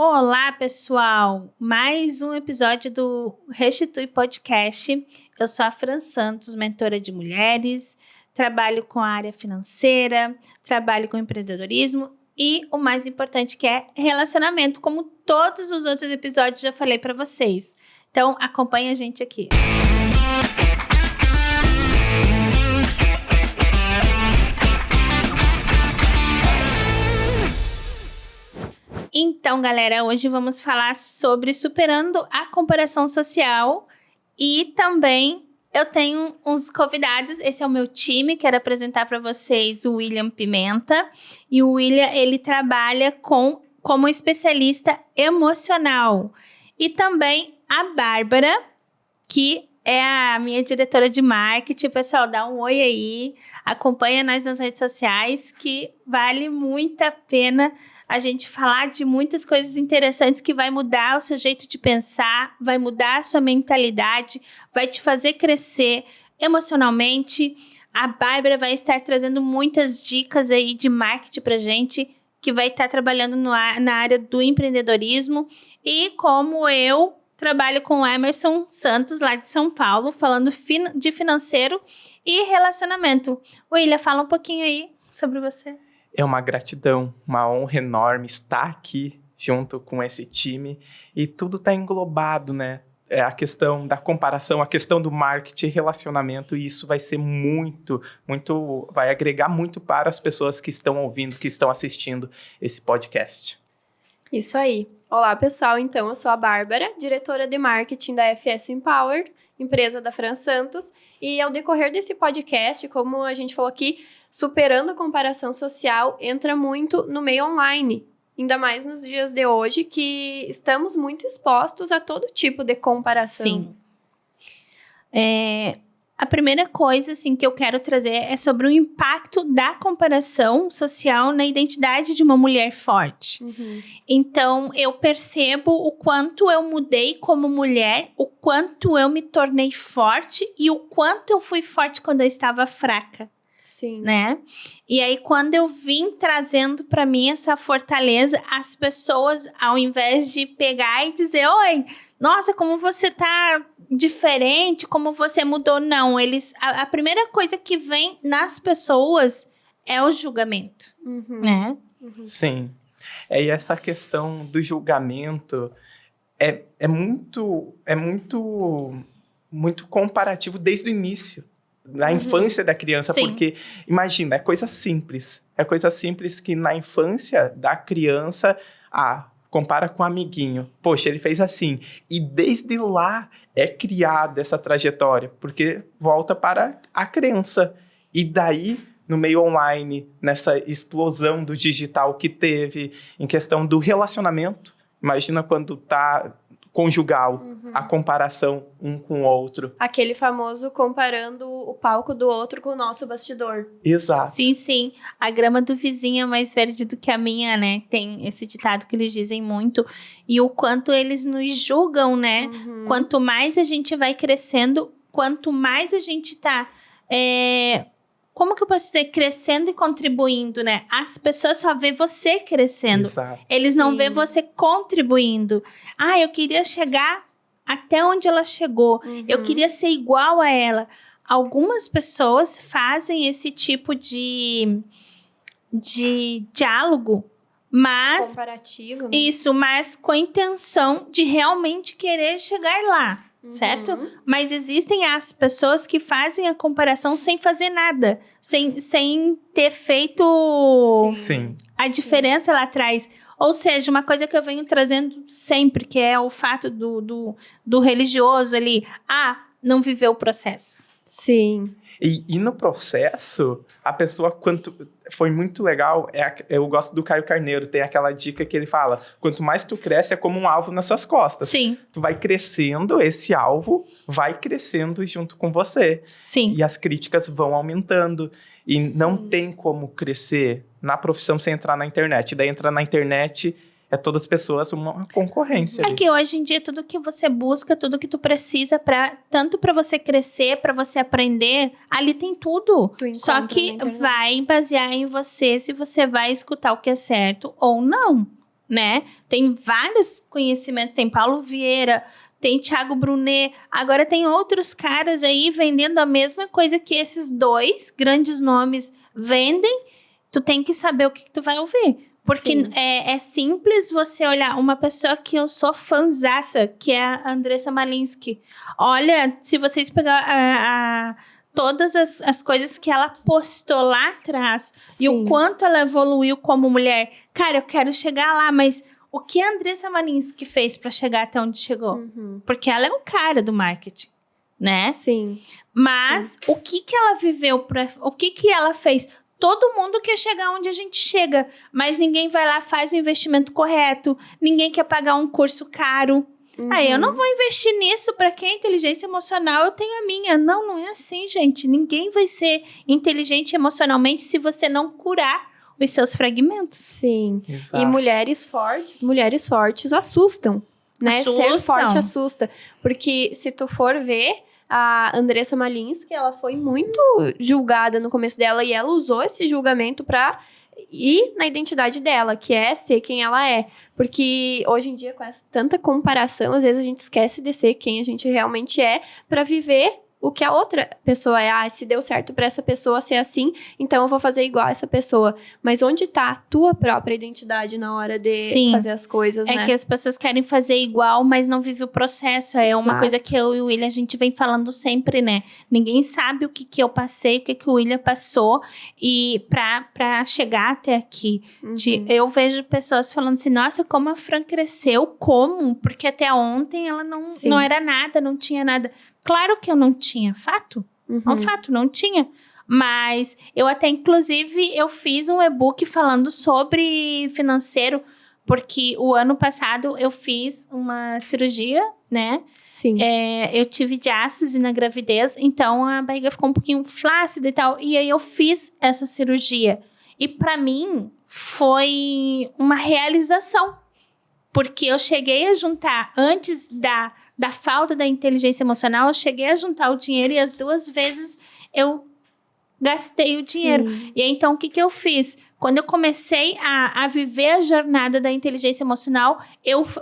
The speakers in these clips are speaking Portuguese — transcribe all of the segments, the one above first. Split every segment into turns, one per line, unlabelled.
Olá, pessoal! Mais um episódio do Restitui Podcast. Eu sou a Fran Santos, mentora de mulheres, trabalho com a área financeira, trabalho com empreendedorismo e o mais importante que é relacionamento, como todos os outros episódios já falei para vocês. Então, acompanhe a gente aqui. Então, galera, hoje vamos falar sobre superando a comparação social e também eu tenho uns convidados. Esse é o meu time, quero apresentar para vocês o William Pimenta. E o William, ele trabalha como especialista emocional. E também a Bárbara, que é a minha diretora de marketing. Pessoal, dá um oi aí, acompanha nós nas redes sociais, que vale muito a pena a gente falar de muitas coisas interessantes que vai mudar o seu jeito de pensar, vai mudar a sua mentalidade, vai te fazer crescer emocionalmente. A Bárbara vai estar trazendo muitas dicas aí de marketing pra gente, que vai estar trabalhando na área do empreendedorismo. E como eu trabalho com o Emerson Santos, lá de São Paulo, falando de financeiro e relacionamento. William, fala um pouquinho aí sobre você.
É uma gratidão, uma honra enorme estar aqui junto com esse time e tudo está englobado, né? É a questão da comparação, a questão do marketing, relacionamento, e isso vai ser vai agregar muito para as pessoas que estão ouvindo, que estão assistindo esse podcast.
Isso aí. Olá, pessoal. Então, eu sou a Bárbara, diretora de marketing da FS Empower, empresa da Fran Santos. E ao decorrer desse podcast, como a gente falou aqui, superando a comparação social, entra muito no meio online. Ainda mais nos dias de hoje, que estamos muito expostos a todo tipo de comparação.
Sim. A primeira coisa assim, que eu quero trazer é sobre o impacto da comparação social na identidade de uma mulher forte.
Uhum.
Então, eu percebo o quanto eu mudei como mulher, o quanto eu me tornei forte e o quanto eu fui forte quando eu estava fraca.
Sim.
Né? E aí, quando eu vim trazendo para mim essa fortaleza, as pessoas, ao invés de pegar e dizer, oi, nossa, como você tá diferente, como você mudou, não. A primeira coisa que vem nas pessoas é o julgamento, né?
Uhum.
Sim. E essa questão do julgamento é muito comparativo desde o início. Na infância da criança,
Sim.
Porque, imagina, é coisa simples que na infância da criança, compara com o amiguinho, poxa, ele fez assim, e desde lá é criada essa trajetória, porque volta para a crença, e daí, no meio online, nessa explosão do digital que teve, em questão do relacionamento, imagina quando tá conjugal, a comparação um com o outro.
Aquele famoso comparando o palco do outro com o nosso bastidor.
Exato.
Sim. A grama do vizinho é mais verde do que a minha, né? Tem esse ditado que eles dizem muito. E o quanto eles nos julgam, né? Quanto mais a gente vai crescendo, quanto mais a gente tá... Como que eu posso dizer? Crescendo e contribuindo, né? As pessoas só vê você crescendo.
Exato.
Eles não vê você contribuindo. Eu queria chegar até onde ela chegou. Eu queria ser igual a ela. Algumas pessoas fazem esse tipo de diálogo, mas...
comparativo, né?
Isso, mas com a intenção de realmente querer chegar lá. Certo? Mas existem as pessoas que fazem a comparação sem fazer nada. Sem ter feito
Sim.
a diferença lá atrás. Ou seja, uma coisa que eu venho trazendo sempre, que é o fato do religioso ali. Não viveu o processo.
Sim.
E no processo, a pessoa, foi muito legal, eu gosto do Caio Carneiro, tem aquela dica que ele fala, quanto mais tu cresce, é como um alvo nas suas costas.
Sim.
Tu vai crescendo, esse alvo vai crescendo junto com você.
Sim.
E as críticas vão aumentando. E não tem como crescer na profissão sem entrar na internet. Daí entrar na internet... todas as pessoas uma concorrência.
É que hoje em dia tudo que você busca, tudo que tu precisa, tanto para você crescer, para você aprender, ali tem tudo. Só que vai basear em você se você vai escutar o que é certo ou não, né? Tem vários conhecimentos, tem Paulo Vieira, tem Thiago Brunet, agora tem outros caras aí vendendo a mesma coisa que esses 2 grandes nomes vendem. Tu tem que saber o que tu vai ouvir. Porque é simples você olhar uma pessoa que eu sou fãzaça, que é a Andressa Malinsky. Olha, se vocês pegar todas as coisas que ela postou lá atrás e o quanto ela evoluiu como mulher. Cara, eu quero chegar lá, mas o que a Andressa Malinsky fez para chegar até onde chegou? Porque ela é um cara do marketing, né?
Sim.
Mas o que ela viveu, o que ela fez? Todo mundo quer chegar onde a gente chega, mas ninguém vai lá, faz o investimento correto, ninguém quer pagar um curso caro. Aí eu não vou investir nisso, para quem é inteligência emocional, eu tenho a minha. Não é assim, gente. Ninguém vai ser inteligente emocionalmente se você não curar os seus fragmentos.
Sim.
Exato.
E mulheres fortes assustam, né? Ser forte assusta. Porque se tu for ver, a Andressa Malinsky, ela foi muito julgada no começo dela e ela usou esse julgamento pra ir na identidade dela, que é ser quem ela é. Porque hoje em dia, com tanta comparação, às vezes a gente esquece de ser quem a gente realmente é pra viver o que a outra pessoa é. Se deu certo pra essa pessoa ser assim, então eu vou fazer igual essa pessoa. Mas onde tá a tua própria identidade na hora de fazer as coisas, né?
É que as pessoas querem fazer igual, mas não vivem o processo. É uma coisa que eu e o William, a gente vem falando sempre, né? Ninguém sabe o que eu passei, o que o William passou e pra chegar até aqui. Eu vejo pessoas falando assim, nossa, como a Fran cresceu, como? Porque até ontem ela não era nada, não tinha nada. Claro que eu não tinha, fato. É um fato, não tinha. Mas eu até, inclusive, eu fiz um e-book falando sobre financeiro, porque o ano passado eu fiz uma cirurgia, né?
Sim.
Eu tive diástase na gravidez, então a barriga ficou um pouquinho flácida e tal. E aí eu fiz essa cirurgia. E pra mim foi uma realização. Porque eu cheguei a juntar, antes da falta da inteligência emocional, eu cheguei a juntar o dinheiro e as 2 vezes eu gastei o dinheiro. E aí, então, o que eu fiz? Quando eu comecei a viver a jornada da inteligência emocional,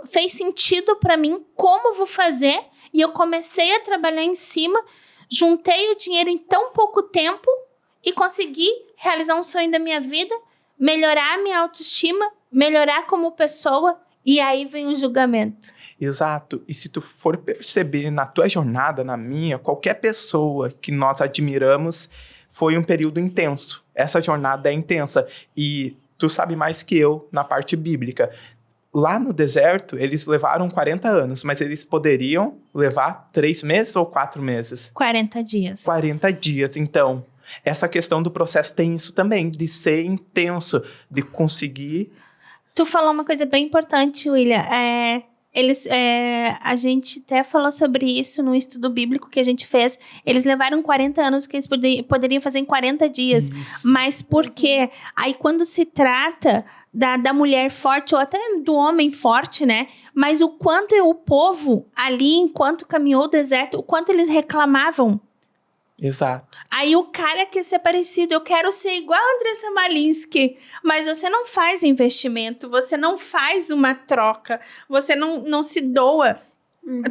fez sentido para mim como eu vou fazer, e eu comecei a trabalhar em cima, juntei o dinheiro em tão pouco tempo e consegui realizar um sonho da minha vida, melhorar a minha autoestima, melhorar como pessoa. E aí vem o julgamento.
Exato. E se tu for perceber na tua jornada, na minha, qualquer pessoa que nós admiramos, foi um período intenso. Essa jornada é intensa. E tu sabe mais que eu na parte bíblica. Lá no deserto, eles levaram 40 anos, mas eles poderiam levar 3 meses ou 4 meses?
40 dias.
40 dias. Então, essa questão do processo tem isso também, de ser intenso, de conseguir...
Tu falou uma coisa bem importante, William. A gente até falou sobre isso no estudo bíblico que a gente fez. Eles levaram 40 anos que eles poderiam fazer em 40 dias. Isso. Mas por quê? Aí quando se trata da mulher forte ou até do homem forte, né? Mas o quanto o povo ali, enquanto caminhou o deserto, o quanto eles reclamavam.
Exato.
Aí o cara quer ser parecido, eu quero ser igual a Andressa Malinsky, mas você não faz investimento, você não faz uma troca, você não se doa.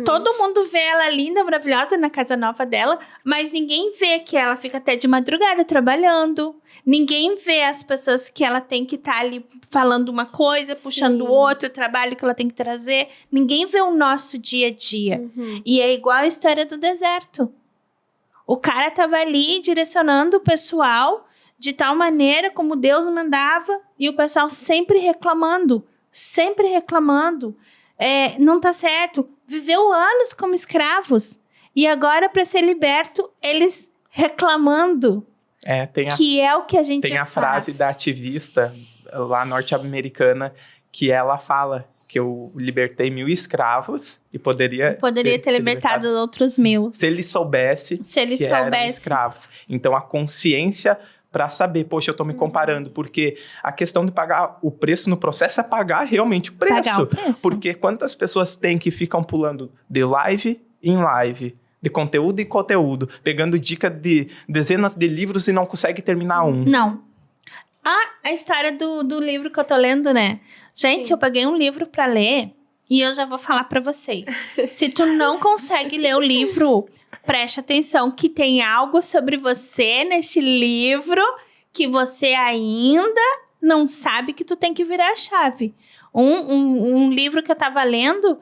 Todo mundo vê ela linda, maravilhosa na casa nova dela, mas ninguém vê que ela fica até de madrugada trabalhando, ninguém vê as pessoas que ela tem que estar ali falando uma coisa, puxando outra, o trabalho que ela tem que trazer, ninguém vê o nosso dia a dia. E é igual a história do deserto. O cara estava ali direcionando o pessoal de tal maneira como Deus mandava e o pessoal sempre reclamando. Não tá certo. Viveu anos como escravos e agora, para ser liberto, eles reclamando. Que é o que a gente faz.
Tem a frase da ativista lá norte-americana que ela fala que eu libertei 1000 escravos e poderia
ter libertado outros 1000.
Se ele soubesse que eram escravos. Então, a consciência para saber, poxa, eu tô me comparando, porque a questão de pagar o preço no processo é pagar realmente o preço.
Pagar o preço.
Porque quantas pessoas tem que ficam pulando de live em live, de conteúdo em conteúdo, pegando dica de dezenas de livros e não consegue terminar um?
Não. A história do livro que eu tô lendo, né? Gente,
Sim.
eu peguei um livro pra ler e eu já vou falar pra vocês. Se tu não consegue ler o livro, preste atenção que tem algo sobre você neste livro que você ainda não sabe que tu tem que virar a chave. Um livro que eu tava lendo,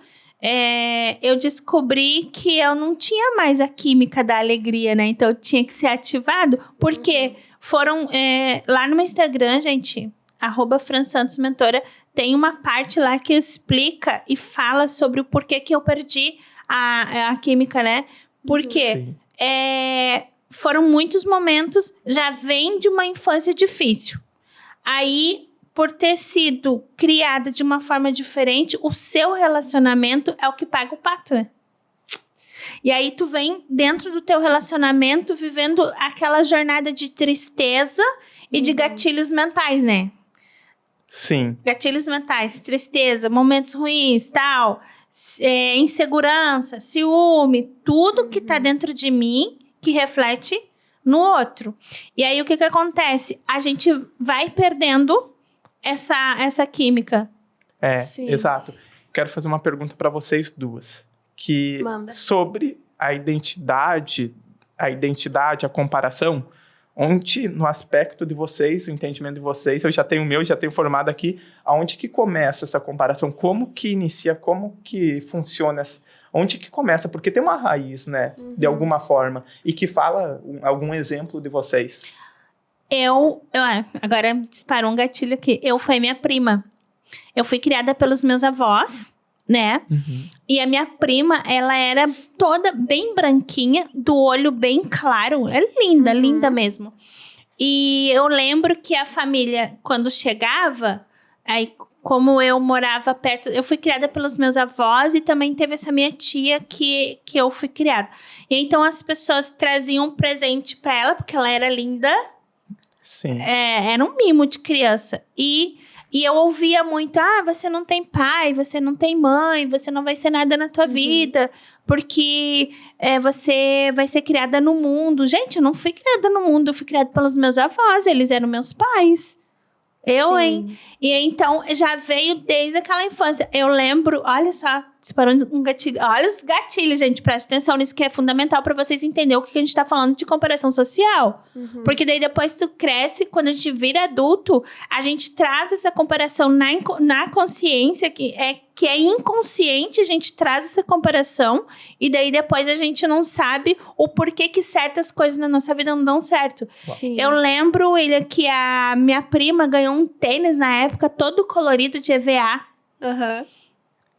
eu descobri que eu não tinha mais a química da alegria, né? Então eu tinha que ser ativado, porque foram lá no meu Instagram, gente, @FranSantosMentora, tem uma parte lá que explica e fala sobre o porquê que eu perdi a química, né? Porque
Sim.
foram muitos momentos, já vem de uma infância difícil. Aí, por ter sido criada de uma forma diferente, o seu relacionamento é o que paga o pato, né? E aí tu vem dentro do teu relacionamento vivendo aquela jornada de tristeza e de gatilhos mentais, né?
Sim.
Gatilhos mentais, tristeza, momentos ruins, tal, insegurança, ciúme, tudo que tá dentro de mim que reflete no outro. E aí o que acontece? A gente vai perdendo essa química.
Sim.
Exato. Quero fazer uma pergunta para vocês duas.
Manda.
Sobre a identidade, a comparação, onde no aspecto de vocês, o entendimento de vocês, eu já tenho o meu, já tenho formado aqui, aonde que começa essa comparação? Como que inicia, como que funciona, onde que começa? Porque tem uma raiz, né, de alguma forma, e que fala algum exemplo de vocês.
Agora disparou um gatilho aqui. Foi minha prima. Eu fui criada pelos meus avós, né? E a minha prima, ela era toda bem branquinha, do olho bem claro. É linda, linda mesmo. E eu lembro que a família, quando chegava, aí como eu morava perto, eu fui criada pelos meus avós e também teve essa minha tia que eu fui criada. E então as pessoas traziam um presente pra ela, porque ela era linda.
Sim.
Era um mimo de criança. E eu ouvia muito, você não tem pai, você não tem mãe, você não vai ser nada na tua vida, porque você vai ser criada no mundo. Gente, eu não fui criada no mundo, eu fui criada pelos meus avós, eles eram meus pais. Hein? E então, já veio desde aquela infância. Eu lembro, olha só, disparou um gatilho. Olha os gatilhos, gente, presta atenção nisso que é fundamental pra vocês entenderem o que a gente tá falando de comparação social. Porque daí depois tu cresce, quando a gente vira adulto, a gente traz essa comparação na consciência, que é inconsciente, a gente traz essa comparação, e daí depois a gente não sabe o porquê que certas coisas na nossa vida não dão certo.
Sim.
Eu lembro, William, que a minha prima ganhou um tênis na época, todo colorido de EVA.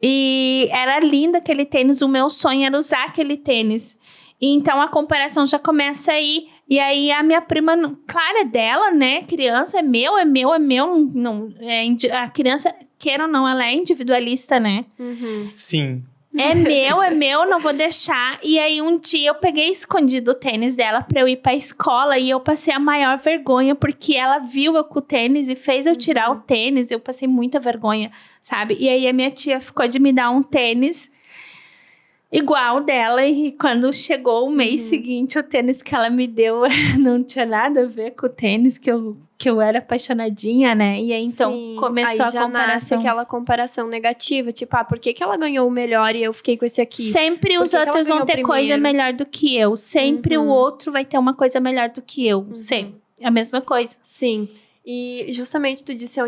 E era lindo aquele tênis, o meu sonho era usar aquele tênis. E então a comparação já começa aí. E aí a minha prima, claro, é dela, né? Criança, é meu. Não, a criança, queira ou não, ela é individualista, né?
Sim.
É meu, não vou deixar. E aí um dia eu peguei escondido o tênis dela pra eu ir pra escola e eu passei a maior vergonha porque ela viu eu com o tênis e fez eu tirar o tênis. Eu passei muita vergonha, sabe? E aí a minha tia ficou de me dar um tênis igual dela, e quando chegou o mês seguinte, o tênis que ela me deu não tinha nada a ver com o tênis que eu era apaixonadinha, né? E aí, então, começou
aí já
a comparação.
Nasce aquela comparação negativa, tipo, por que ela ganhou o melhor e eu fiquei com esse aqui?
Sempre os outros vão ter coisa melhor do que eu. Sempre o outro vai ter uma coisa melhor do que eu. Sempre. É a mesma coisa.
Sim. E justamente tu disse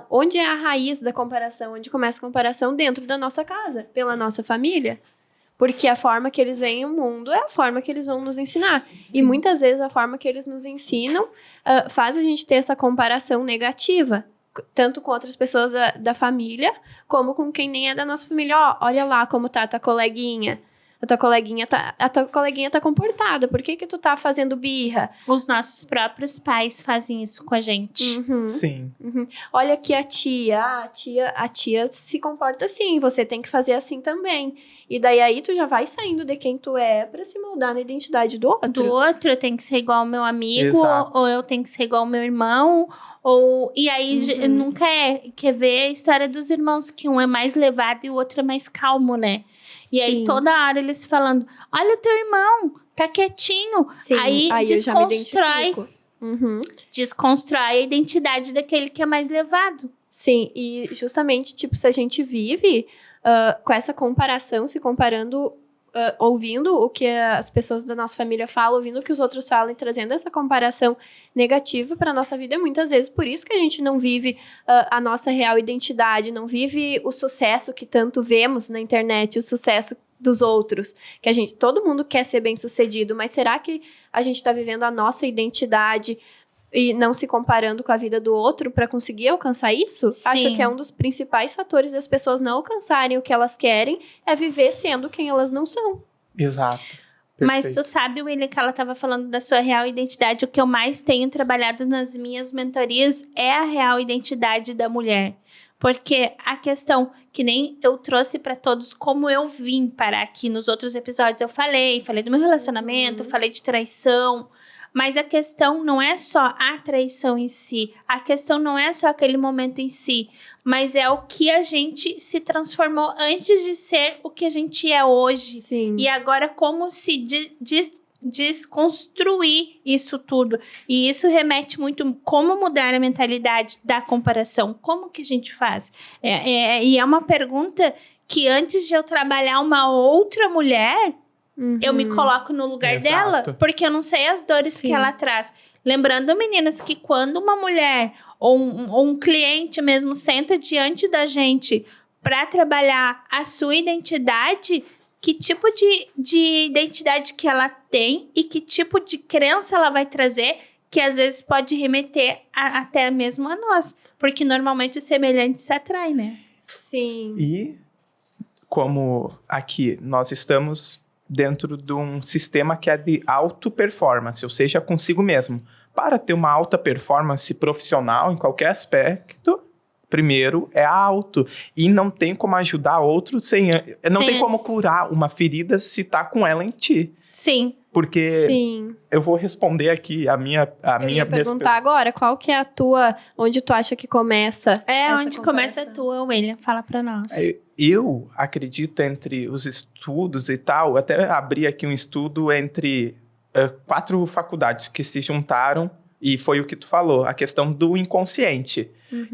onde é a raiz da comparação, onde começa a comparação dentro da nossa casa, pela nossa família. Porque a forma que eles veem o mundo é a forma que eles vão nos ensinar.
Sim.
E muitas vezes a forma que eles nos ensinam faz a gente ter essa comparação negativa. Tanto com outras pessoas da família, como com quem nem é da nossa família. Olha lá como tá a tua coleguinha. A tua coleguinha tá comportada. Por que tu tá fazendo birra?
Os nossos próprios pais fazem isso com a gente.
Sim.
Olha aqui a tia se comporta assim, você tem que fazer assim também. E daí aí tu já vai saindo de quem tu é pra se moldar na identidade do outro.
Do outro, eu tenho que ser igual ao meu amigo,
Exato.
ou eu tenho que ser igual ao meu irmão. E aí nunca quer ver a história dos irmãos, que um é mais levado e o outro é mais calmo, né? E aí toda hora eles falando, olha o teu irmão, tá quietinho.
Sim,
aí
eu já me
desconstrói
identifico.
Desconstrói a identidade daquele que é mais levado.
Sim, e justamente, tipo, se a gente vive com essa comparação, se comparando, ouvindo o que as pessoas da nossa família falam, ouvindo o que os outros falam e trazendo essa comparação negativa para nossa vida, é muitas vezes por isso que a gente não vive a nossa real identidade, não vive o sucesso que tanto vemos na internet, o sucesso dos outros, que todo mundo quer ser bem-sucedido, mas será que a gente está vivendo a nossa identidade e não se comparando com a vida do outro para conseguir alcançar isso?
Sim.
Acho que é um dos principais fatores das pessoas não alcançarem o que elas querem, é viver sendo quem elas não são.
Exato.
Mas
Perfeito.
tu sabe, William, que ela estava falando da sua real identidade. O que eu mais tenho trabalhado nas minhas mentorias é a real identidade da mulher. Porque a questão que nem eu trouxe para todos, como eu vim parar aqui nos outros episódios, eu falei do meu relacionamento, falei de traição, mas a questão não é só a traição em si, a questão não é só aquele momento em si, mas é o que a gente se transformou antes de ser o que a gente é hoje.
Sim.
E agora como se desconstruir isso tudo. E isso remete muito como mudar a mentalidade da comparação. Como que a gente faz? E é uma pergunta que antes de eu trabalhar uma outra mulher, eu me coloco no lugar
Exato.
dela, porque eu não sei as dores
Sim.
que ela traz. Lembrando, meninas, que quando uma mulher ou um cliente mesmo senta diante da gente para trabalhar a sua identidade, que tipo de identidade que ela tem e que tipo de crença ela vai trazer, que às vezes pode remeter até mesmo a nós. Porque normalmente os semelhantes se atraem, né?
Sim.
E como aqui nós estamos dentro de um sistema que é de auto-performance, ou seja, consigo mesmo. Para ter uma alta performance profissional em qualquer aspecto, primeiro é a auto. E não tem como ajudar outros não tem como curar uma ferida se tá com ela em ti.
Sim.
Porque
Sim.
eu vou responder aqui a minha
Eu ia perguntar agora, qual que é a tua, onde tu acha que começa essa
Onde começa a tua, William? Fala pra nós.
Eu acredito entre os estudos e tal, até abri aqui um estudo entre 4 faculdades que se juntaram e foi o que tu falou, a questão do inconsciente.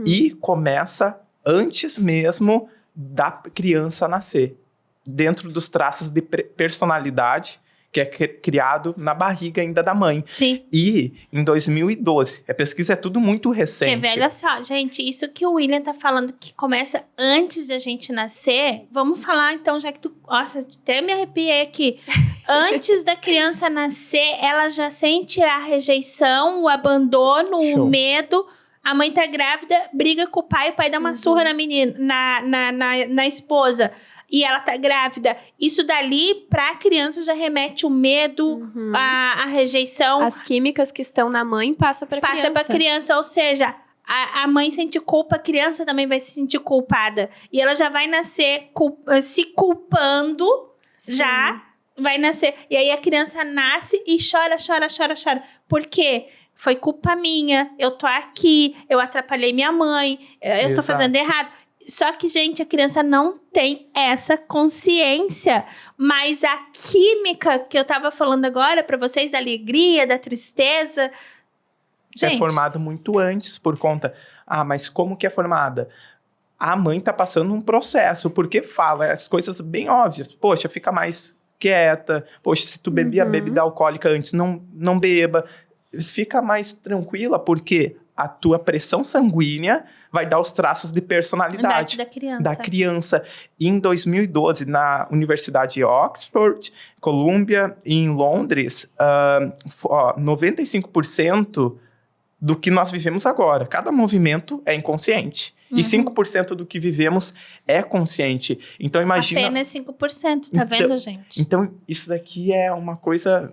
E começa antes mesmo da criança nascer, dentro dos traços de personalidade que é criado na barriga ainda da mãe.
Sim.
E em 2012, a pesquisa é tudo muito recente.
Que velho só, gente, isso que o William tá falando que começa antes de a gente nascer, vamos falar então, já que tu... Nossa, até me arrepiei aqui. Antes da criança nascer, ela já sente a rejeição, o abandono, o medo. A mãe tá grávida, briga com o pai dá uma surra na menina, na esposa. E ela tá grávida. Isso dali, pra criança, já remete o medo, a rejeição.
As químicas que estão na mãe passam pra criança.
Passa pra criança, ou seja, a mãe sente culpa, a criança também vai se sentir culpada. E ela já vai nascer se culpando, já vai nascer. E aí a criança nasce e chora. Por quê? Foi culpa minha, eu tô aqui, eu atrapalhei minha mãe, eu tô fazendo errado. Só que, gente, a criança não tem essa consciência. Mas a química que eu tava falando agora pra vocês, da alegria, da tristeza... Gente,
é formado muito antes por conta... mas como que é formada? A mãe tá passando um processo, porque fala as coisas bem óbvias. Poxa, fica mais quieta. Poxa, se tu bebia bebida alcoólica antes, não beba. Fica mais tranquila, porque a tua pressão sanguínea vai dar os traços de personalidade da criança. E em 2012, na Universidade de Oxford, Columbia e em Londres, 95% do que nós vivemos agora. Cada movimento é inconsciente. E 5% do que vivemos é consciente. Então, imagina...
Apenas 5%, tá vendo, gente?
Então, isso daqui é uma coisa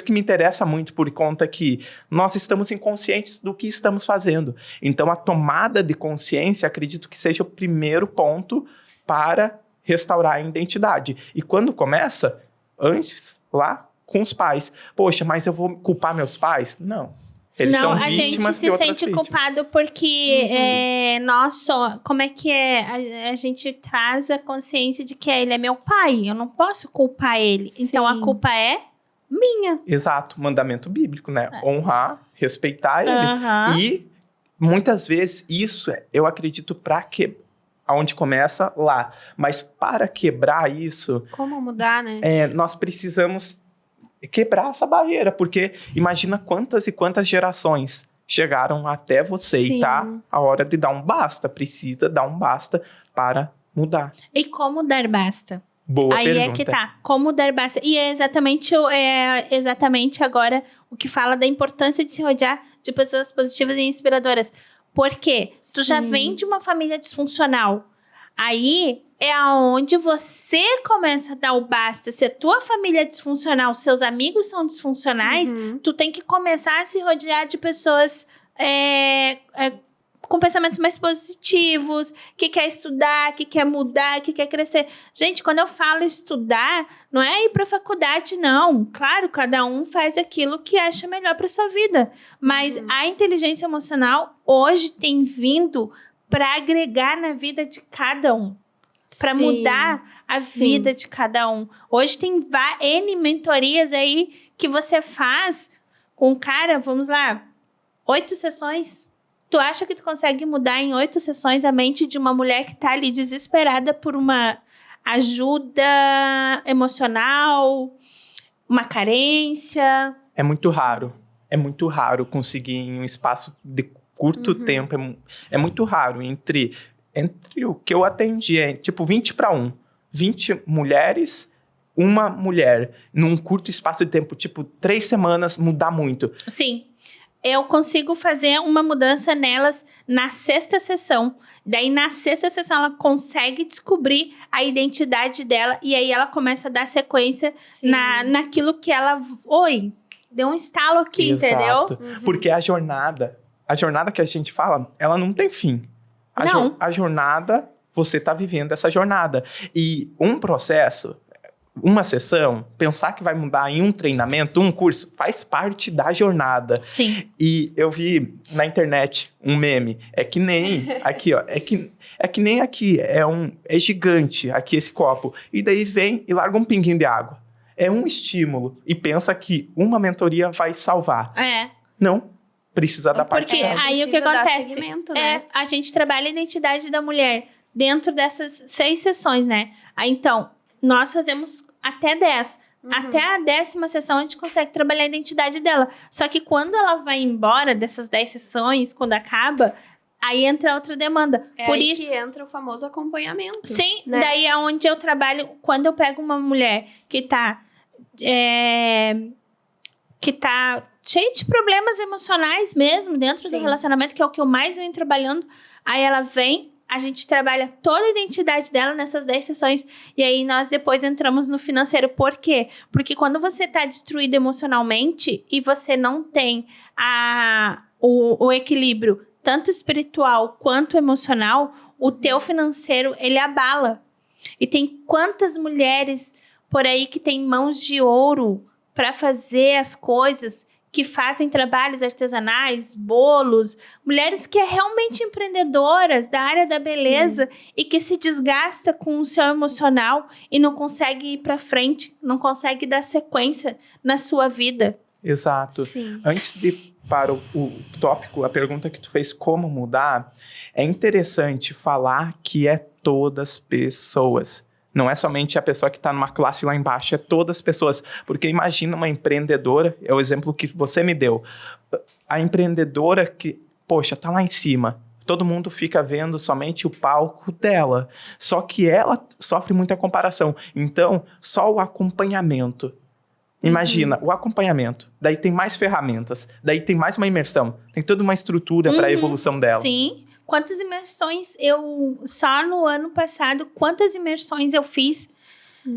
que me interessa muito, por conta que nós estamos inconscientes do que estamos fazendo. Então, a tomada de consciência, acredito que seja o primeiro ponto para restaurar a identidade. E quando começa? Antes, lá com os pais. Poxa, mas eu vou culpar meus pais? Não. Eles são
a gente se sente culpado porque como é que é? A gente traz a consciência de que ele é meu pai, eu não posso culpar ele.
Sim.
Então a culpa é minha.
Exato, mandamento bíblico, né? Honrar, respeitar ele.
Aham.
E muitas vezes isso, eu acredito, aonde começa lá. Mas para quebrar isso,
Como mudar, né?
nós precisamos quebrar essa barreira, porque imagina quantas e quantas gerações chegaram até você
Sim.
e tá a hora de dar um basta. Precisa dar um basta para mudar.
E como dar basta?
Boa
Aí
pergunta.
é que tá. Como dar basta? E é exatamente agora o que fala da importância de se rodear de pessoas positivas e inspiradoras. Por quê? Tu já
Sim.
vem de uma família disfuncional. Aí é aonde você começa a dar o basta. Se a tua família é disfuncional, seus amigos são disfuncionais, tu tem que começar a se rodear de pessoas com pensamentos mais positivos, que quer estudar, que quer mudar, que quer crescer. Gente, quando eu falo estudar, não é ir pra faculdade, não. Claro, cada um faz aquilo que acha melhor pra sua vida. Mas a inteligência emocional hoje tem vindo para agregar na vida de cada um. Para
Sim.
mudar a vida de cada um. Hoje tem N mentorias aí que você faz com um cara, vamos lá, 8 sessões. Tu acha que tu consegue mudar em 8 sessões a mente de uma mulher que tá ali desesperada por uma ajuda emocional, uma carência?
É muito raro. É muito raro conseguir em um espaço de curto tempo. É muito raro. Entre o que eu atendi, tipo 20 para 1. 20 mulheres, uma mulher. Num curto espaço de tempo, tipo 3 semanas, mudar muito.
Sim. Eu consigo fazer uma mudança nelas na 6ª sessão. Daí, na 6ª sessão, ela consegue descobrir a identidade dela. E aí, ela começa a dar sequência naquilo que ela... Oi, deu um estalo aqui,
Exato.
entendeu?
Porque a jornada que a gente fala, ela não tem fim. A jornada, você tá vivendo essa jornada. E um processo... Uma sessão, pensar que vai mudar em um treinamento, um curso, faz parte da jornada.
Sim.
E eu vi na internet um meme, é que nem aqui, ó, é que nem aqui, é gigante aqui esse copo. E daí vem e larga um pinguinho de água. É um estímulo e pensa que uma mentoria vai salvar. Não, precisa da parte
Porque
dela.
aí o que acontece?
Segmento, né?
A gente trabalha a identidade da mulher dentro dessas 6 sessões, né? Aí, então, nós fazemos até 10. Até a 10ª sessão, a gente consegue trabalhar a identidade dela. Só que quando ela vai embora dessas 10 sessões, quando acaba, aí entra outra demanda.
É
Por
aí
isso,
que entra o famoso acompanhamento.
sim,
né?
daí é onde eu trabalho. Quando eu pego uma mulher que tá cheia de problemas emocionais mesmo, dentro do
Sim.
relacionamento, que é o que eu mais venho trabalhando, aí ela vem, a gente trabalha toda a identidade dela nessas 10 sessões. E aí, nós depois entramos no financeiro. Por quê? Porque quando você tá destruído emocionalmente e você não tem o equilíbrio, tanto espiritual quanto emocional, o teu financeiro, ele abala. E tem quantas mulheres por aí que têm mãos de ouro para fazer as coisas, que fazem trabalhos artesanais, bolos, mulheres que é realmente empreendedoras da área da beleza e que se desgasta com o seu emocional e não consegue ir para frente, não consegue dar sequência na sua vida.
Exato.
Sim.
Antes de ir para o tópico, a pergunta que tu fez, como mudar, é interessante falar que é todas pessoas. Não é somente a pessoa que está numa classe lá embaixo, é todas as pessoas. Porque imagina uma empreendedora, é o exemplo que você me deu. A empreendedora que, poxa, tá lá em cima. Todo mundo fica vendo somente o palco dela. Só que ela sofre muita comparação. Então, só o acompanhamento. Imagina, o acompanhamento. Daí tem mais ferramentas. Daí tem mais uma imersão. Tem toda uma estrutura para a evolução dela.
Sim. Quantas imersões só no ano passado, quantas imersões eu fiz?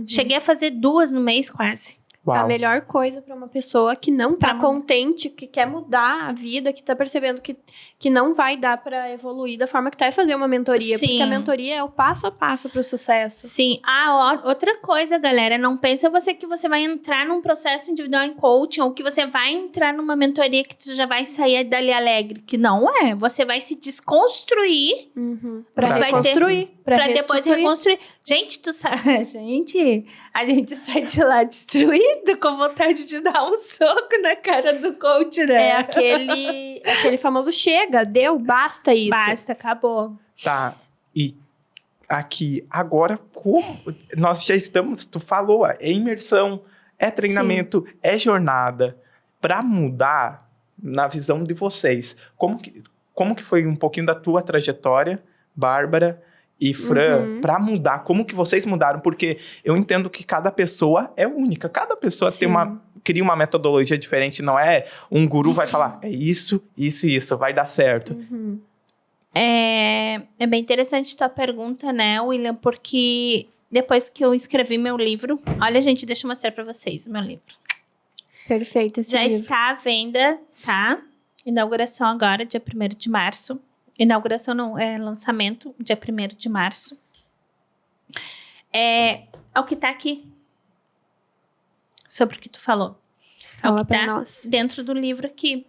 Cheguei a fazer 2 no mês quase.
Uau.
A melhor coisa para uma pessoa que não tá
Pra-
contente, que quer mudar a vida, que tá percebendo que não vai dar para evoluir da forma que tá, é fazer uma mentoria.
Sim.
Porque a mentoria é o passo a passo pro sucesso.
Sim. Outra coisa, galera, não pensa que você vai entrar num processo individual em coaching ou que você vai entrar numa mentoria que tu já vai sair dali alegre. Que não é. Você vai se desconstruir
Pra
Pra
reconstruir.
pra depois reconstruir. Gente, tu sabe, a gente sai de lá destruído, com vontade de dar um soco na cara do coach, né?
É aquele famoso chega, deu, basta isso.
Basta, acabou.
Tá, e aqui, agora, como nós já estamos, tu falou, é imersão, é treinamento, é jornada. Para mudar, na visão de vocês, como que foi um pouquinho da tua trajetória, Bárbara e Fran, para mudar? Como que vocês mudaram? Porque eu entendo que cada pessoa é única, cada pessoa cria uma metodologia diferente, não é um guru vai falar, é isso, isso e isso, vai dar certo.
É bem interessante tua pergunta, né, William? Porque depois que eu escrevi meu livro... Olha, gente, deixa eu mostrar pra vocês o meu livro.
Perfeito esse
Já
livro.
está à venda, tá? Inauguração agora, dia 1º de março. Inauguração não, é lançamento, dia 1º de março. É o que tá aqui. Sobre o que tu falou.
Fala
é o que
pra
tá
nós.
dentro do livro aqui.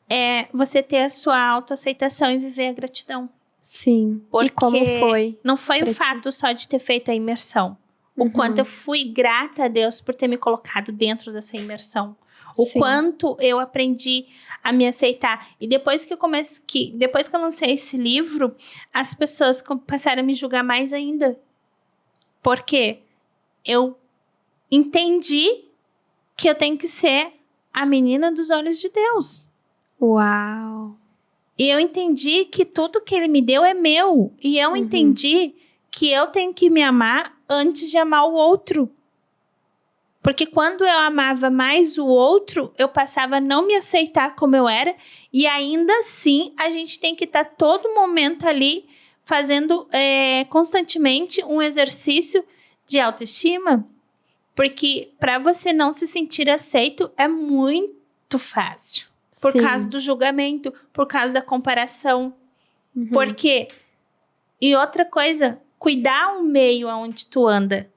É você ter a sua autoaceitação e viver a gratidão.
Sim.
Porque
E como foi?
não foi
pra
o
ti?
fato só de ter feito a imersão. O
Uhum.
quanto eu fui grata a Deus por ter me colocado dentro dessa imersão. O
Sim.
quanto eu aprendi a me aceitar. E depois que eu lancei esse livro, as pessoas passaram a me julgar mais ainda. Porque eu entendi que eu tenho que ser a menina dos olhos de Deus.
Uau.
E eu entendi que tudo que ele me deu é meu. E eu entendi que eu tenho que me amar antes de amar o outro. Porque quando eu amava mais o outro, eu passava a não me aceitar como eu era. E ainda assim, a gente tem que estar todo momento ali fazendo constantemente um exercício de autoestima. Porque para você não se sentir aceito é muito fácil. Por
Sim.
causa do julgamento, por causa da comparação.
Uhum.
Porque... E outra coisa, cuidar o meio onde tu anda.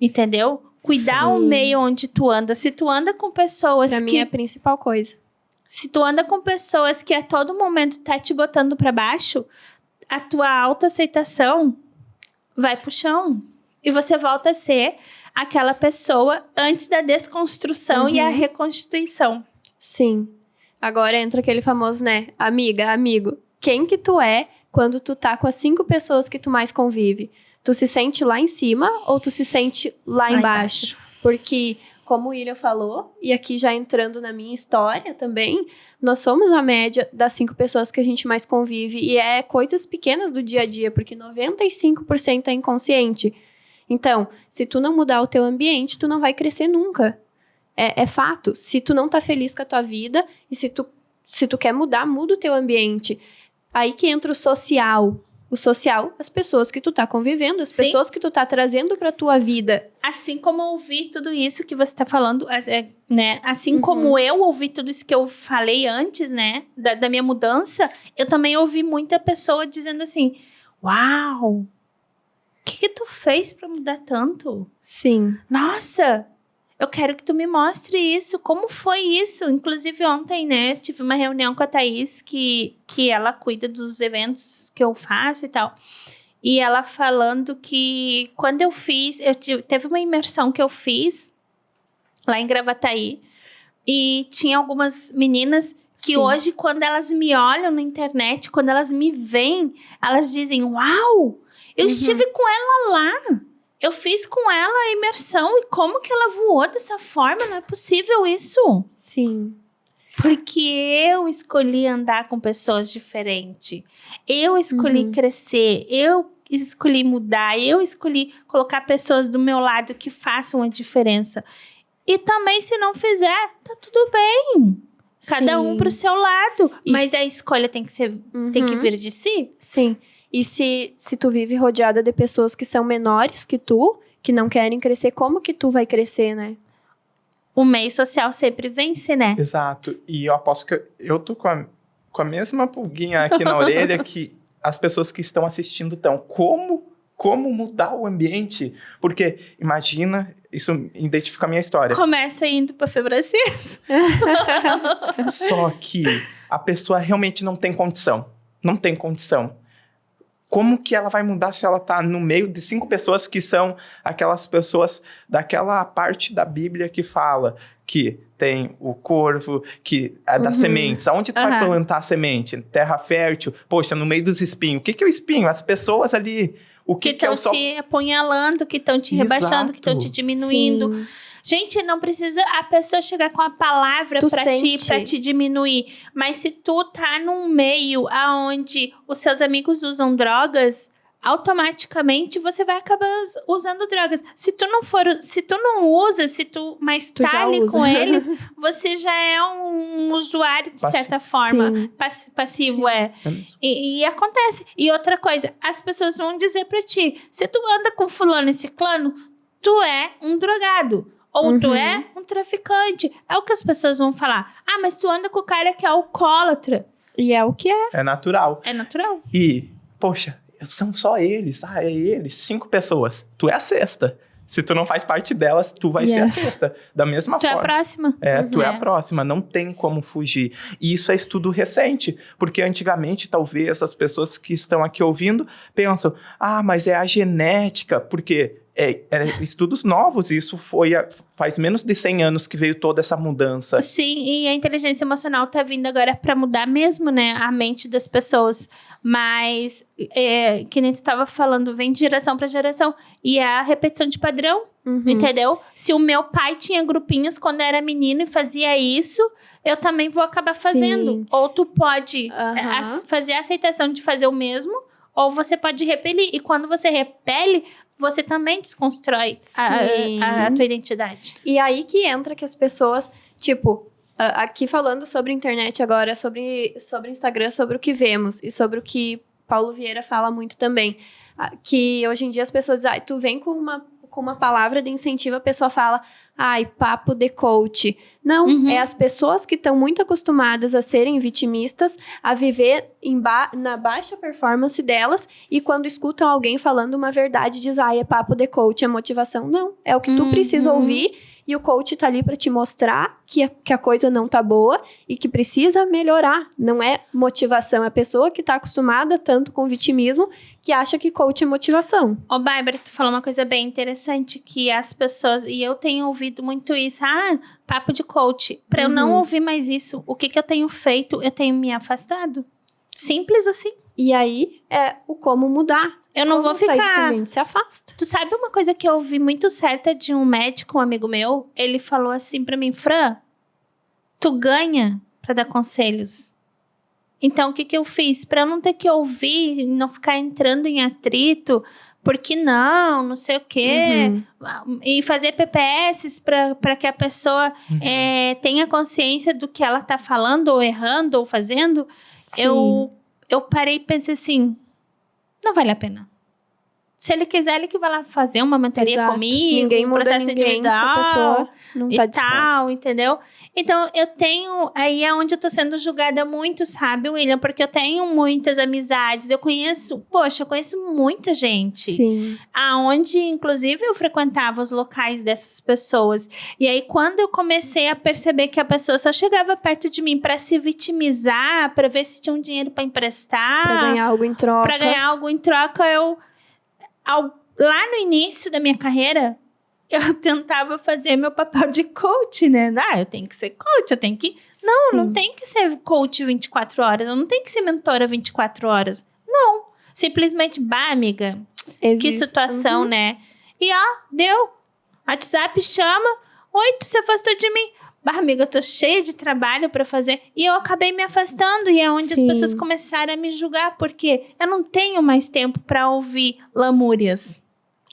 Entendeu? Cuidar o
Sim.
meio onde tu anda. Se tu anda com pessoas
Pra mim é a principal coisa.
Se tu anda com pessoas que a todo momento tá te botando pra baixo, a tua autoaceitação vai pro chão. E você volta a ser aquela pessoa antes da desconstrução e a reconstituição.
Sim. Agora entra aquele famoso, né? Amiga, amigo. Quem que tu é quando tu tá com as 5 pessoas que tu mais convive? Tu se sente lá em cima ou tu se sente lá embaixo? Porque, como o William falou, e aqui já entrando na minha história também, nós somos a média das 5 pessoas que a gente mais convive. E é coisas pequenas do dia a dia, porque 95% é inconsciente. Então, se tu não mudar o teu ambiente, tu não vai crescer nunca. É fato. Se tu não tá feliz com a tua vida, e se tu quer mudar, muda o teu ambiente. Aí que entra o social. O social, as pessoas que tu tá convivendo, as
Sim.
pessoas que tu tá trazendo pra tua vida.
Assim como eu ouvi tudo isso que você tá falando, né? Assim como eu ouvi tudo isso que eu falei antes, né? Da minha mudança, eu também ouvi muita pessoa dizendo assim, uau, o que tu fez pra mudar tanto?
Sim.
Nossa, eu quero que tu me mostre isso. Como foi isso? Inclusive ontem, né, tive uma reunião com a Thaís, que ela cuida dos eventos que eu faço e tal. E ela falando que quando eu fiz... teve uma imersão que eu fiz lá em Gravataí. E tinha algumas meninas que
Sim.
hoje, quando elas me olham na internet, quando elas me veem, elas dizem, uau, eu estive com ela lá. Eu fiz com ela a imersão e como que ela voou dessa forma? Não é possível isso.
Sim.
Porque eu escolhi andar com pessoas diferentes. Eu escolhi crescer. Eu escolhi mudar. Eu escolhi colocar pessoas do meu lado que façam a diferença. E também, se não fizer, tá tudo bem. Cada um pro seu lado. Mas a escolha tem que ser, tem que vir de si.
Sim. E se tu vive rodeada de pessoas que são menores que tu, que não querem crescer, como que tu vai crescer, né?
O meio social sempre vence, né?
Exato. E eu aposto que eu tô com a mesma pulguinha aqui na orelha que as pessoas que estão assistindo estão. Como mudar o ambiente? Porque, imagina, isso identifica a minha história.
Começa indo pra Febracis.
Só que a pessoa realmente não tem condição. Não tem condição. Como que ela vai mudar se ela tá no meio de 5 pessoas que são aquelas pessoas daquela parte da Bíblia que fala que tem o corvo, que é das sementes. Aonde tu vai plantar a semente? Terra fértil. Poxa, no meio dos espinhos. O que é o espinho? As pessoas ali... O que
estão te apunhalando, que estão te rebaixando, que estão te diminuindo.
Sim.
Gente, não precisa a pessoa chegar com a palavra pra te diminuir. Mas se tu tá num meio onde os seus amigos usam drogas, automaticamente você vai acabar usando drogas. Se tu não usa, mas tu tá ali com eles, você já é um usuário de certa forma. Passivo. E acontece. E outra coisa, as pessoas vão dizer pra ti, se tu anda com fulano e ciclano, tu é um drogado. Ou tu é um traficante. É o que as pessoas vão falar. Ah, mas tu anda com o cara que é alcoólatra.
E é o que é.
É natural.
É natural.
E, poxa, são só eles. Ah, é eles. 5 pessoas. Tu é a sexta. Se tu não faz parte delas, tu vai ser a sexta. Da mesma forma.
Tu é a próxima.
Tu é a próxima. Não tem como fugir. E isso é estudo recente. Porque antigamente, talvez, as pessoas que estão aqui ouvindo pensam, mas é a genética. Porque... estudos novos, isso faz menos de 100 anos que veio toda essa mudança.
Sim, e a inteligência emocional tá vindo agora pra mudar mesmo, né, a mente das pessoas. Mas, que nem tu tava falando, vem de geração pra geração. E é a repetição de padrão, entendeu? Se o meu pai tinha grupinhos quando era menino e fazia isso, eu também vou acabar fazendo. Ou tu pode fazer a aceitação de fazer o mesmo, ou você pode repelir. E quando você repele, você também desconstrói a tua identidade.
E aí que entra que as pessoas, tipo, aqui falando sobre internet agora, sobre Instagram, sobre o que vemos e sobre o que Paulo Vieira fala muito também, que hoje em dia as pessoas dizem, tu vem com uma palavra de incentivo, a pessoa fala, papo de coach. Não, é as pessoas que estão muito acostumadas a serem vitimistas, a viver na baixa performance delas, e quando escutam alguém falando uma verdade, diz, é papo de coach, é motivação. Não, é o que tu precisa ouvir, e o coach tá ali para te mostrar que a coisa não tá boa e que precisa melhorar. Não é motivação, é a pessoa que tá acostumada tanto com vitimismo que acha que coach é motivação.
Ô, Bárbara, tu falou uma coisa bem interessante, que as pessoas, e eu tenho ouvido muito isso, papo de coach. Pra eu não ouvir mais isso, o que eu tenho feito? Eu tenho me afastado. Simples assim.
E aí, é o como mudar.
Eu não vou ficar...
sair desse ambiente, se afasta.
Tu sabe uma coisa que eu ouvi muito certa de um médico, um amigo meu? Ele falou assim pra mim, Fran, tu ganha pra dar conselhos. Então, o que eu fiz? Pra eu não ter que ouvir, não ficar entrando em atrito, porque não sei o quê. E fazer PPS pra que a pessoa tenha consciência do que ela tá falando, ou errando, ou fazendo. Eu parei e pensei assim, não vale a pena. Se ele quiser, ele que vai lá fazer uma mentoria comigo,
ninguém muda
processo individual,
se a pessoa não tá disposta.
Tal, entendeu? Então, eu tenho... Aí é onde eu tô sendo julgada muito, sabe, William? Porque eu tenho muitas amizades. Eu conheço muita gente.
Sim.
Aonde, inclusive, eu frequentava os locais dessas pessoas. E aí, quando eu comecei a perceber que a pessoa só chegava perto de mim pra se vitimizar, pra ver se tinha um dinheiro pra emprestar...
Pra ganhar algo em troca. Lá no início da minha carreira, eu tentava fazer meu papel de coach, né? Eu tenho que ser coach, eu tenho que... Não tem que ser coach 24 horas, eu não tenho que ser mentora 24 horas. Não. Simplesmente, amiga, que situação, né? E deu. WhatsApp chama, oi, tu se afastou de mim. Amiga, eu tô cheia de trabalho pra fazer. E eu acabei me afastando. E é onde as pessoas começaram a me julgar. Porque eu não tenho mais tempo pra ouvir lamúrias.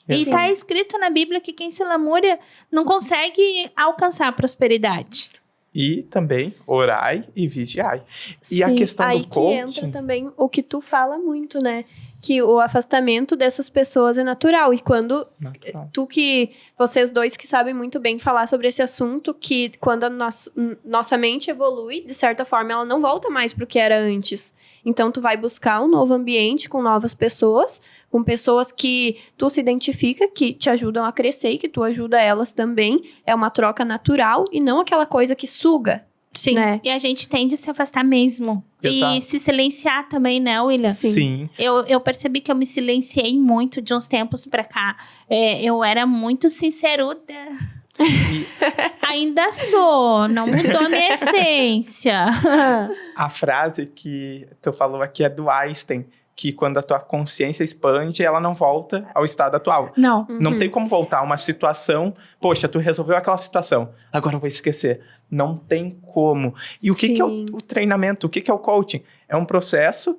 E tá escrito na Bíblia que quem se lamúria não consegue alcançar a prosperidade.
E também orai e vigiai. E a questão do coaching...
Aí que entra também o que tu fala muito, né? Que o afastamento dessas pessoas é natural. E quando vocês dois que sabem muito bem falar sobre esse assunto, que quando a nossa mente evolui, de certa forma, ela não volta mais pro que era antes. Então, tu vai buscar um novo ambiente com novas pessoas, com pessoas que tu se identifica, que te ajudam a crescer e que tu ajuda elas também. É uma troca natural e não aquela coisa que suga.
Sim,
né?
e a gente tende a se afastar mesmo.
Exato.
E se silenciar também, né, William?
Sim.
Eu percebi que eu me silenciei muito de uns tempos pra cá. Eu era muito sinceruda. Ainda sou, não mudou a minha essência.
A frase que tu falou aqui é do Einstein, que quando a tua consciência expande, ela não volta ao estado atual.
Não.
Não tem como voltar a uma situação, poxa, tu resolveu aquela situação, agora eu vou esquecer. Não tem como. E o que é o treinamento? O que é o coaching? É um processo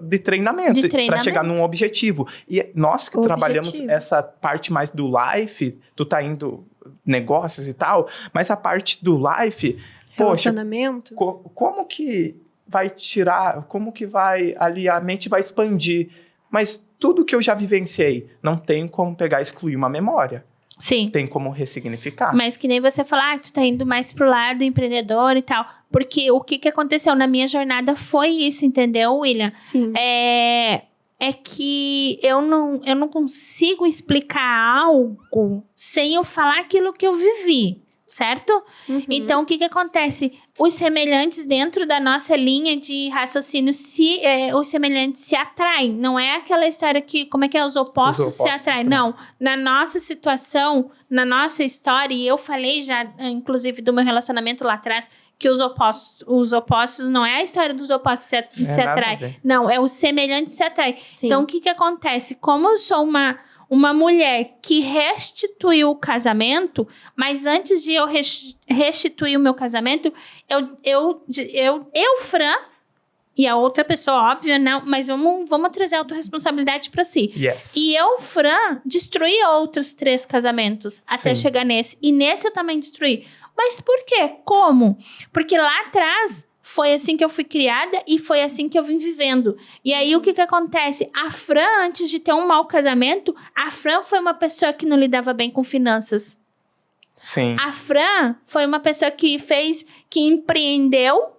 de treinamento, para chegar num objetivo. E nós que trabalhamos essa parte mais do life, tu tá indo negócios e tal, mas a parte do life, poxa,
Relacionamento.
como que vai tirar, como que vai ali, a mente vai expandir, mas tudo que eu já vivenciei, não tem como pegar e excluir uma memória.
Sim.
Tem como ressignificar.
Mas que nem você falar, tu tá indo mais pro lado empreendedor e tal. Porque o que aconteceu na minha jornada foi isso, entendeu, William?
Sim.
É que eu não consigo explicar algo sem eu falar aquilo que eu vivi, certo?
Uhum.
Então, o que acontece? Os semelhantes dentro da nossa linha de raciocínio, os semelhantes se atraem. Não é aquela história que, como é que é? Os opostos se atraem. Não. Na nossa situação, na nossa história, e eu falei já, inclusive, do meu relacionamento lá atrás, que os opostos não é a história dos opostos se atraem. Não, é o semelhante se atrai.
Sim.
Então, o que acontece? Como eu sou uma mulher que restituiu o casamento, mas antes de eu restituir o meu casamento, eu, Fran, e a outra pessoa, óbvio, não, mas vamos trazer a autorresponsabilidade para si.
Yes.
E eu, Fran, destruí outros 3 casamentos até chegar nesse. E nesse eu também destruí. Mas por quê? Como? Porque lá atrás foi assim que eu fui criada e foi assim que eu vim vivendo. E aí, o que acontece? A Fran, antes de ter um mau casamento, a Fran foi uma pessoa que não lidava bem com finanças.
Sim.
A Fran foi uma pessoa que empreendeu.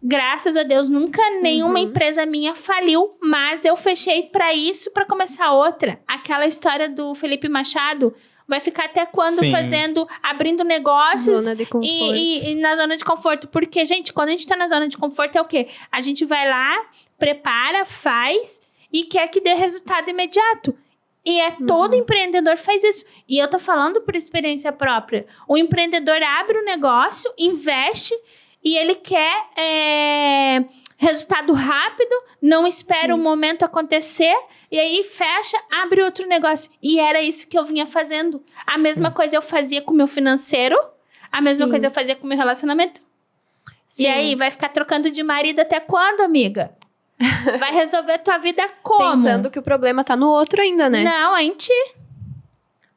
Graças a Deus, nunca nenhuma empresa minha faliu, mas eu fechei para isso, para começar outra. Aquela história do Felipe Machado, vai ficar até quando abrindo negócios
zona de conforto.
E na zona de conforto. Porque, gente, quando a gente tá na zona de conforto é o quê? A gente vai lá, prepara, faz e quer que dê resultado imediato. E todo empreendedor faz isso. E eu tô falando por experiência própria. O empreendedor abre o negócio, investe e ele quer resultado rápido, não espera o momento acontecer. E aí fecha, abre outro negócio. E era isso que eu vinha fazendo. A mesma coisa eu fazia com o meu financeiro. A mesma coisa eu fazia com o meu relacionamento.
Sim.
E aí, vai ficar trocando de marido até quando, amiga? Vai resolver tua vida como?
Pensando que o problema tá no outro ainda, né?
Não, em ti.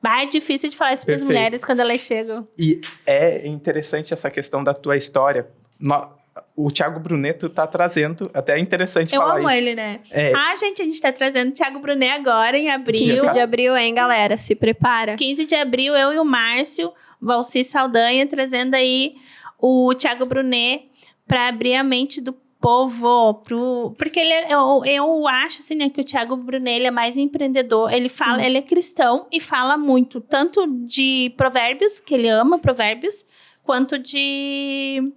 É difícil de falar isso para as mulheres quando elas chegam.
E é interessante essa questão da tua história. O Thiago Brunet tá trazendo, até é interessante falar
Eu amo
aí.
ele, né? Gente, a gente tá trazendo o Thiago Brunet agora, em abril.
15 de abril, hein, galera? Se prepara.
15 de abril, eu e o Márcio, Valci Saldanha, trazendo aí o Thiago Brunet para abrir a mente do povo. Porque eu acho, assim, né, que o Thiago Brunet, ele é mais empreendedor. Ele fala, ele é cristão e fala muito, tanto de provérbios, que ele ama provérbios, quanto de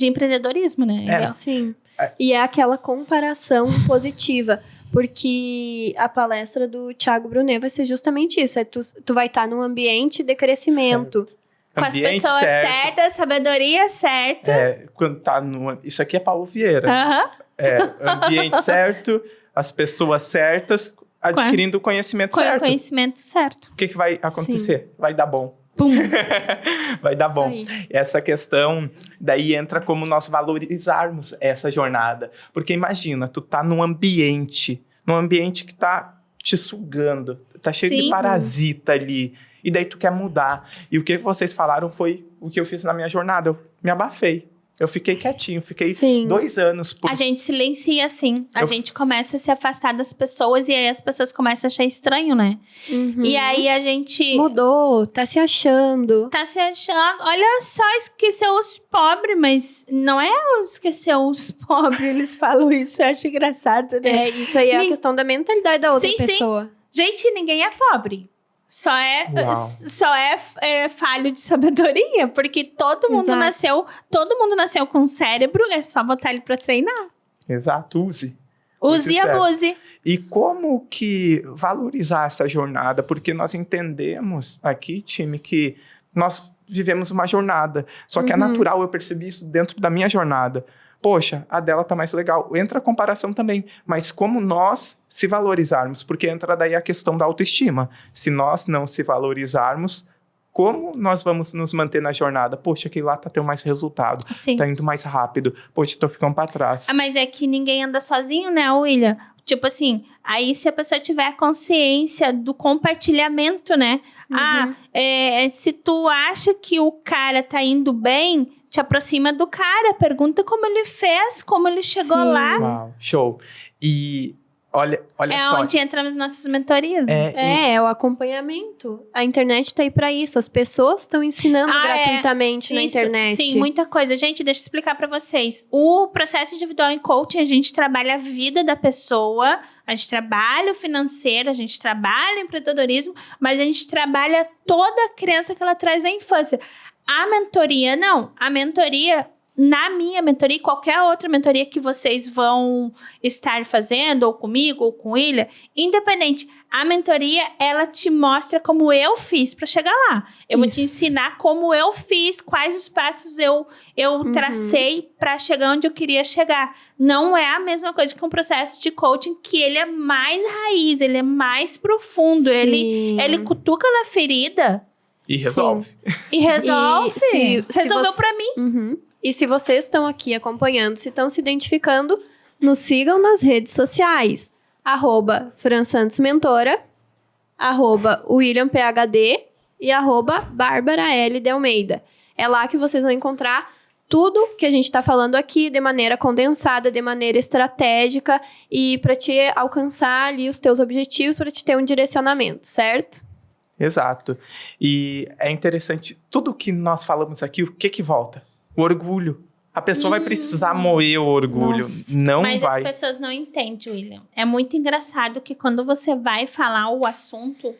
empreendedorismo, né?
Sim. E é aquela comparação positiva. Porque a palestra do Thiago Brunet vai ser justamente isso. Tu vai estar num ambiente de crescimento.
Certo.
Com as pessoas certas, sabedoria certa.
Quando tá isso aqui é Paulo Vieira. Ambiente certo, as pessoas certas, adquirindo o conhecimento certo.
Com o conhecimento certo.
O que vai acontecer?
Sim.
Vai dar bom.
Pum.
Vai dar bom.
Aí.
Essa questão, daí entra como nós valorizarmos essa jornada. Porque imagina, tu tá num ambiente que tá te sugando, tá cheio de parasita ali, e daí tu quer mudar. E o que vocês falaram foi o que eu fiz na minha jornada, eu me abafei. Eu fiquei quietinho, fiquei 2 anos.
A gente silencia, assim. A gente começa a se afastar das pessoas e aí as pessoas começam a achar estranho, né? E aí a gente...
Mudou, tá se achando.
Tá se achando... Olha só, esqueceu os pobres, mas não é esqueceu os pobres, eles falam isso, eu acho engraçado, né?
Isso aí é a questão da mentalidade da outra pessoa.
Gente, ninguém é pobre. só
Uau.
é falho de sabedoria, porque todo mundo nasceu com um cérebro, é só botar ele pra treinar.
Exato, use.
Use e abuse.
E como que valorizar essa jornada? Porque nós entendemos aqui, time, que nós vivemos uma jornada. Só que é natural, eu percebi isso dentro da minha jornada. Poxa, a dela tá mais legal. Entra a comparação também. Mas como nós se valorizarmos? Porque entra daí a questão da autoestima. Se nós não se valorizarmos, como nós vamos nos manter na jornada? Poxa, aquele lá tá tendo mais resultado.
Sim.
Tá indo mais rápido. Poxa, tô ficando pra trás.
Mas é que ninguém anda sozinho, né, William? Tipo assim, aí se a pessoa tiver a consciência do compartilhamento, né? Se tu acha que o cara tá indo bem, te aproxima do cara, pergunta como ele fez, como ele chegou lá.
Uau, show. E olha
É
só.
onde entram as nossas mentorias.
É o acompanhamento. A internet tá aí pra isso. As pessoas estão ensinando gratuitamente na internet.
Sim, muita coisa. Gente, deixa eu explicar pra vocês. O processo individual em coaching, a gente trabalha a vida da pessoa, a gente trabalha o financeiro, a gente trabalha o empreendedorismo, mas a gente trabalha toda a crença que ela traz da infância. A mentoria, não. A mentoria, na minha mentoria, qualquer outra mentoria que vocês vão estar fazendo, ou comigo, ou com o William, independente, a mentoria, ela te mostra como eu fiz para chegar lá. Eu vou te ensinar como eu fiz, quais os passos eu tracei para chegar onde eu queria chegar. Não é a mesma coisa que um processo de coaching, que ele é mais raiz, ele é mais profundo, ele cutuca na ferida.
E resolve.
E resolve. Resolveu
você...
pra mim.
E se vocês estão aqui acompanhando, se estão se identificando, nos sigam nas redes sociais. @FranSantosMentora, @WilliamPhD e @BárbaraLDalmeida. É lá que vocês vão encontrar tudo que a gente está falando aqui de maneira condensada, de maneira estratégica e para te alcançar ali os teus objetivos, para te ter um direcionamento, certo?
Exato. E é interessante, tudo que nós falamos aqui, o que volta? O orgulho. A pessoa vai precisar moer o orgulho.
Nossa.
Não
Mas
vai.
as pessoas não entendem, William. É muito engraçado que quando você vai falar o assunto...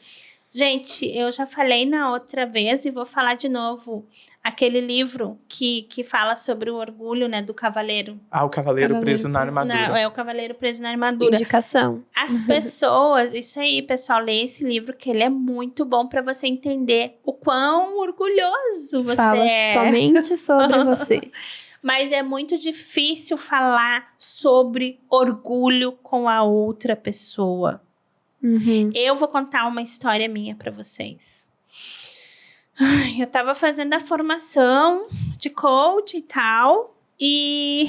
Gente, eu já falei na outra vez e vou falar de novo. Aquele livro que fala sobre o orgulho, né, do cavaleiro.
O cavaleiro preso na armadura.
É o cavaleiro preso na armadura.
Indicação.
As pessoas, isso aí, pessoal, lê esse livro, que ele é muito bom para você entender o quão orgulhoso você
Fala
é.
somente sobre você.
Mas é muito difícil falar sobre orgulho com a outra pessoa. Eu vou contar uma história minha para vocês. Eu tava fazendo a formação de coach e tal, e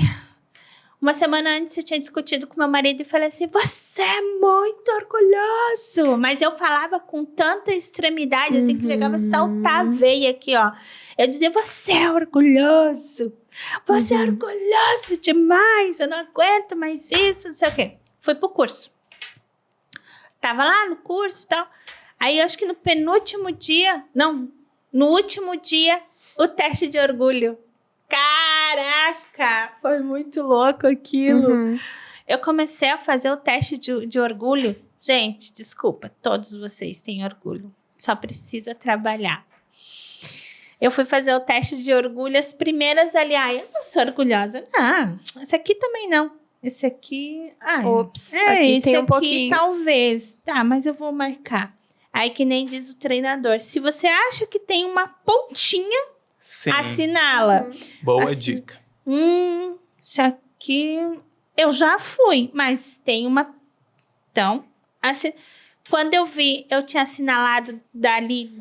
uma semana antes eu tinha discutido com meu marido e falei assim, você é muito orgulhoso. Mas eu falava com tanta extremidade, assim, que chegava a saltar a veia aqui, ó. Eu dizia, você é orgulhoso. Você é orgulhoso demais, eu não aguento mais isso, não sei o quê. Fui pro curso. Tava lá no curso e tal. Aí, eu acho que no último dia, o teste de orgulho. Caraca! Foi muito louco aquilo. Eu comecei a fazer o teste de orgulho. Gente, desculpa, todos vocês têm orgulho. Só precisa trabalhar. Eu fui fazer o teste de orgulho, as primeiras ali. Eu não sou orgulhosa. Esse aqui também não. Esse aqui...
Ops,
aqui
esse tem um pouquinho.
Talvez. Tá, mas eu vou marcar. Aí que nem diz o treinador. Se você acha que tem uma pontinha, assinala.
Boa dica.
Isso aqui... Eu já fui, mas tem uma... Então, quando eu vi, eu tinha assinalado da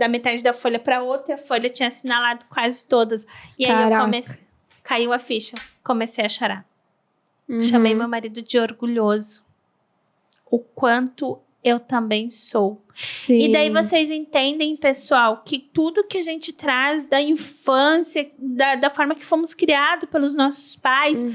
metade da folha para outra folha, eu tinha assinalado quase todas. E aí eu caiu a ficha, comecei a chorar. Chamei meu marido de orgulhoso. O quanto eu também sou.
Sim.
E daí vocês entendem, pessoal, que tudo que a gente traz da infância, da forma que fomos criados pelos nossos pais,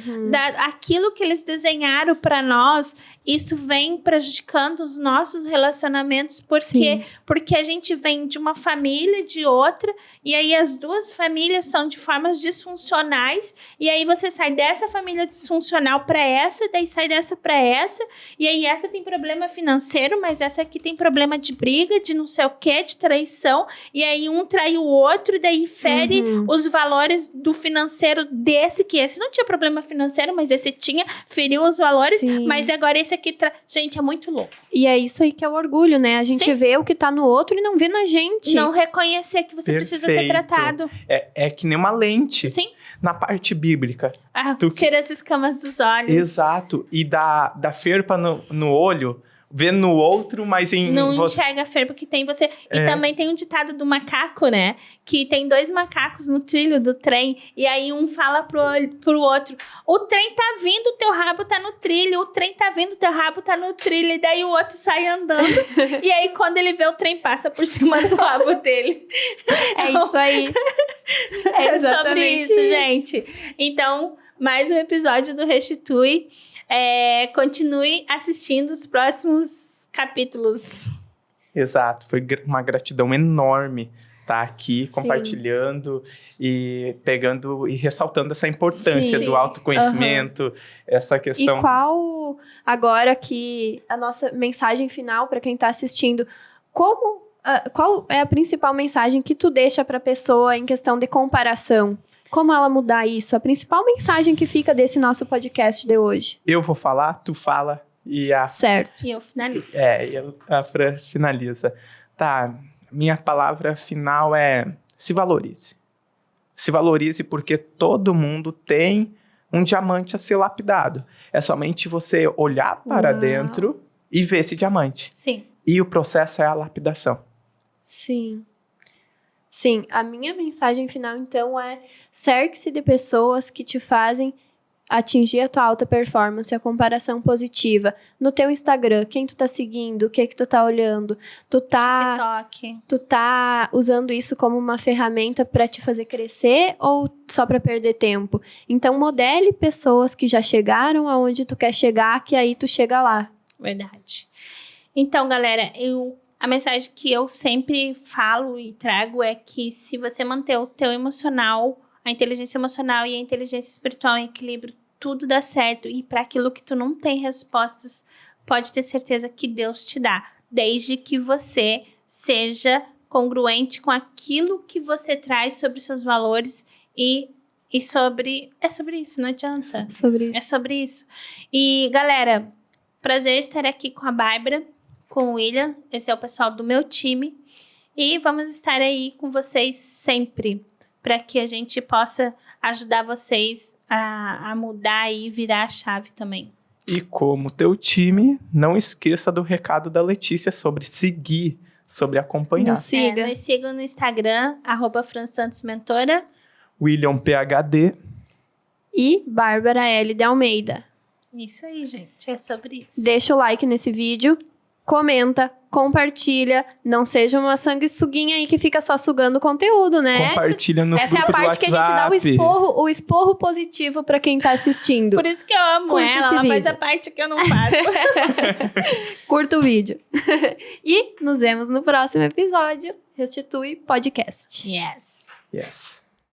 aquilo que eles desenharam para nós, isso vem prejudicando os nossos relacionamentos. Por quê? Porque a gente vem de uma família e de outra, e aí as duas famílias são de formas disfuncionais, e aí você sai dessa família disfuncional para essa, daí sai dessa para essa, e aí essa tem problema financeiro, mas essa aqui tem problema de briga, de não sei o quê, de traição, e aí um trai o outro, e daí fere os valores do financeiro desse, que esse não tinha problema financeiro, mas esse tinha, feriu os valores,
Sim.
mas agora esse aqui... Gente, é muito louco.
E é isso aí que é o orgulho, né? A gente
Sim.
vê o que tá no outro e não vê na gente.
Não reconhecer que você precisa ser
Perfeito.
tratado.
É que nem uma lente
Sim.
na parte bíblica.
Ah,
Tu-
tira as escamas dos olhos.
Exato. E da ferpa no olho, vê no outro, mas em
Não
você.
enxerga a ferpa que tem em você. E
É.
também tem um ditado do macaco, né? Que tem 2 macacos no trilho do trem. E aí um fala pro outro: o trem tá vindo, teu rabo tá no trilho. O trem tá vindo, teu rabo tá no trilho. E daí o outro sai andando. E aí quando ele vê, o trem passa por cima do rabo dele.
É isso aí.
É sobre
exatamente
isso, gente. Então, mais um episódio do Restitui. Continue assistindo os próximos capítulos.
Exato. Foi uma gratidão enorme estar aqui
Sim.
compartilhando e pegando e ressaltando essa importância
Sim.
do autoconhecimento, essa
E
questão.
qual, agora que a nossa mensagem final para quem tá assistindo, qual é a principal mensagem que tu deixa pra pessoa em questão de comparação? Como ela mudar isso? A principal mensagem que fica desse nosso podcast de hoje.
Eu vou falar, tu fala e
Certo.
E eu finalizo.
a Fran finaliza. Tá, minha palavra final é: se valorize. Se valorize porque todo mundo tem um diamante a ser lapidado. É somente você olhar para
Uau.
dentro e ver esse diamante.
Sim.
E o processo é a lapidação.
Sim. Sim, a minha mensagem final, então, é cerque-se de pessoas que te fazem atingir a tua alta performance, a comparação positiva. No teu Instagram, quem tu tá seguindo, o que tu tá olhando, tu tá usando isso como uma ferramenta para te fazer crescer ou só para perder tempo? Então, modele pessoas que já chegaram aonde tu quer chegar, que aí tu chega lá.
Verdade. Então, galera, a mensagem que eu sempre falo e trago é que se você manter o teu emocional, a inteligência emocional e a inteligência espiritual em equilíbrio, tudo dá certo. E para aquilo que tu não tem respostas, pode ter certeza que Deus te dá. Desde que você seja congruente com aquilo que você traz sobre os seus valores e sobre... É sobre isso, não adianta.
Sobre
É
isso.
sobre isso. E, galera, prazer estar aqui com a Bárbara, com o William. Esse é o pessoal do meu time. E vamos estar aí com vocês sempre, para que a gente possa ajudar vocês a mudar e virar a chave também.
E como teu time, não esqueça do recado da Letícia sobre seguir, sobre acompanhar.
Nos siga.
Nos sigam no Instagram, @fransantosmentora.
William PhD.
E Bárbara L. de Almeida.
Isso aí, gente. É sobre isso.
Deixa o like nesse vídeo, comenta, compartilha. Não seja uma sanguessuguinha aí que fica só sugando conteúdo, né?
Compartilha nos
Essa é a
grupos do
parte que a gente dá o esporro positivo pra quem tá assistindo.
Por isso que eu amo
Curta
ela.
esse
Ela faz
vídeo.
a parte que eu não faço.
Curta o vídeo. E nos vemos no próximo episódio. Restitui Podcast.
Yes.
Yes.